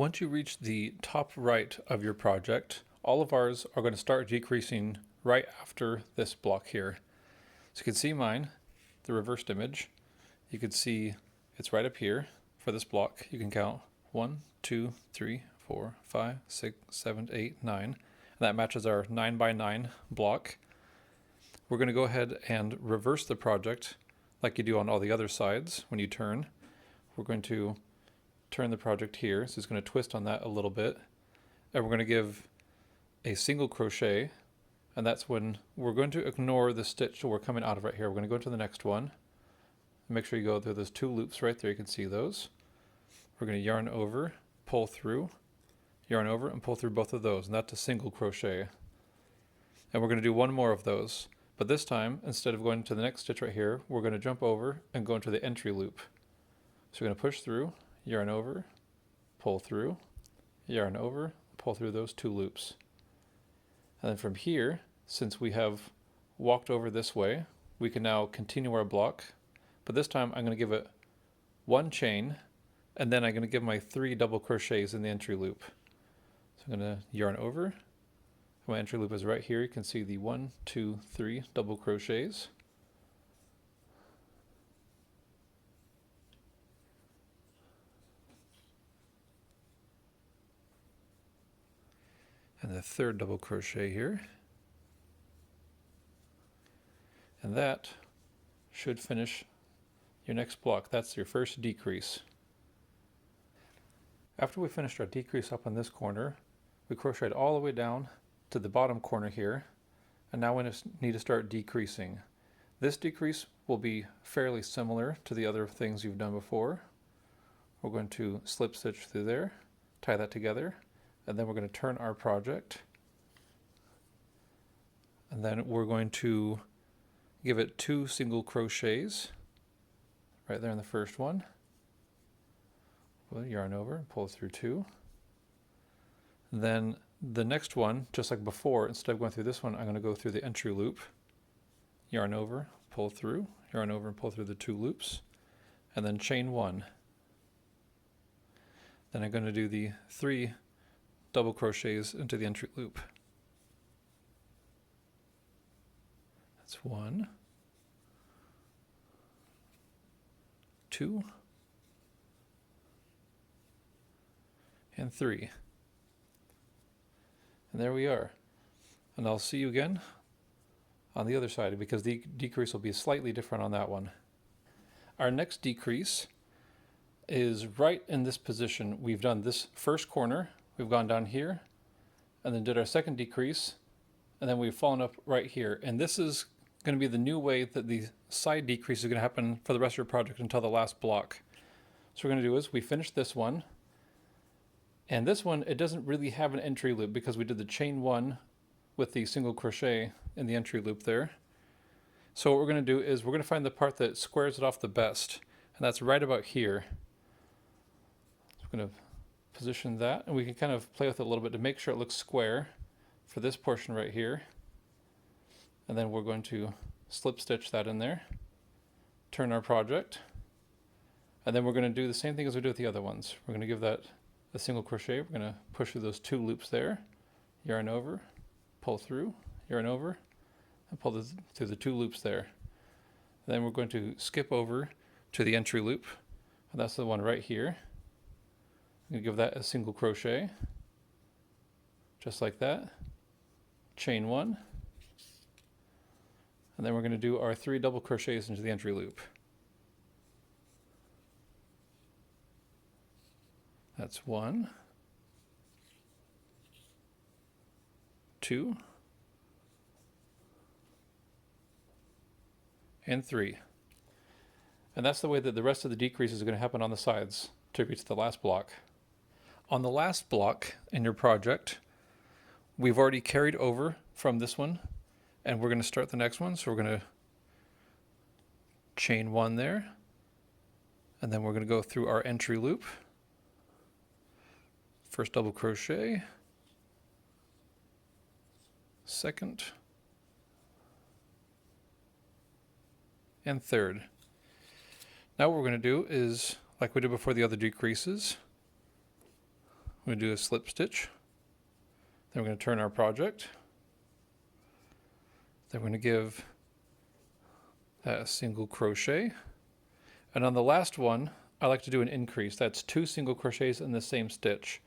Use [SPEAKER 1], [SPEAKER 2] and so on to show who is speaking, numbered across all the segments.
[SPEAKER 1] Once you reach the top right of your project, all of ours are going to start decreasing right after this block here. So you can see mine, the reversed image. You can see it's right up here for this block. You can count 1, 2, 3, 4, 5, 6, 7, 8, 9. And that matches our 9 by 9 block. We're going to go ahead and reverse the project like you do on all the other sides when you turn. We're going to turn the project here, so it's going to twist on that a little bit, and we're going to give a single crochet, and that's when we're going to ignore the stitch we're coming out of right here. We're going to go to the next one. Make sure you go through those 2 loops right there. You can see those. We're going to yarn over, pull through, yarn over, and pull through both of those, and that's a single crochet. And we're going to do one more of those, but this time, instead of going to the next stitch right here, we're going to jump over and go into the entry loop. So we're going to push through, yarn over, pull through, yarn over, pull through those 2 loops. And then from here, since we have walked over this way, we can now continue our block, but this time I'm going to give it 1 chain, and then I'm going to give my 3 double crochets in the entry loop. So I'm going to yarn over. My entry loop is right here. You can see the 1, 2, 3 double crochets. And the 3rd double crochet here. And that should finish your next block. That's your first decrease. After we finished our decrease up on this corner, we crocheted all the way down to the bottom corner here, and now we need to start decreasing. This decrease will be fairly similar to the other things you've done before. We're going to slip stitch through there, tie that together, and then we're going to turn our project, and then we're going to give it 2 single crochets right there in the first one. We'll yarn over and pull through 2. Then the next one, just like before, instead of going through this one, I'm going to go through the entry loop, yarn over, pull through, yarn over and pull through the 2 loops, and then chain 1. Then I'm going to do the 3 double crochets into the entry loop. That's 1, 2, and 3. And there we are. And I'll see you again on the other side because the decrease will be slightly different on that one. Our next decrease is right in this position. We've done this first corner, we've gone down here, and then did our second decrease, and then we've fallen up right here. And this is going to be the new way that the side decrease is going to happen for the rest of your project until the last block. So what we're going to do is we finish this one, and this one, it doesn't really have an entry loop because we did the chain 1 with the single crochet in the entry loop there. So what we're going to do is we're going to find the part that squares it off the best, and that's right about here. So we're going to position that, and we can kind of play with it a little bit to make sure it looks square for this portion right here. And then we're going to slip stitch that in there, turn our project, and then we're going to do the same thing as we do with the other ones. We're going to give that a single crochet. We're going to push through those 2 loops there, yarn over, pull through, yarn over, and pull through the 2 loops there. And then we're going to skip over to the entry loop, and that's the one right here. I'm going to give that a single crochet, just like that, chain 1, and then we're going to do our 3 double crochets into the entry loop. That's 1, 2, and 3. And that's the way that the rest of the decreases are going to happen on the sides to reach the last block. On the last block in your project, we've already carried over from this one, and we're going to start the next one. So we're going to chain 1 there, and then we're going to go through our entry loop. First double crochet, second, and third. Now what we're going to do is, like we did before the other decreases, going to do a slip stitch. Then we're going to turn our project. Then we're going to give that a single crochet. And on the last one, I like to do an increase. That's 2 single crochets in the same stitch.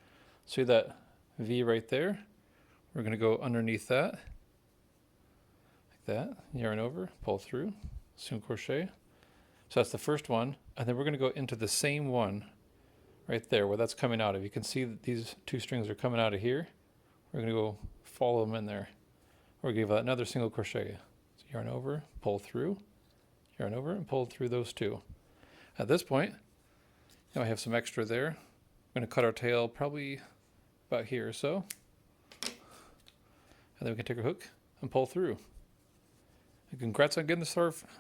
[SPEAKER 1] See that V right there? We're going to go underneath that, like that, yarn over, pull through, single crochet. So that's the first one, and then we're going to go into the same one right there where that's coming out of. You can see that these 2 strings are coming out of here. We're going to go follow them in there. We're going to give that another single crochet. So yarn over, pull through, yarn over, and pull through those 2. At this point, now I have some extra there. I'm going to cut our tail probably about here or so. And then we can take our hook and pull through. And congrats on getting this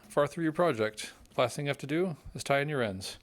[SPEAKER 1] far through your project. The last thing you have to do is tie in your ends.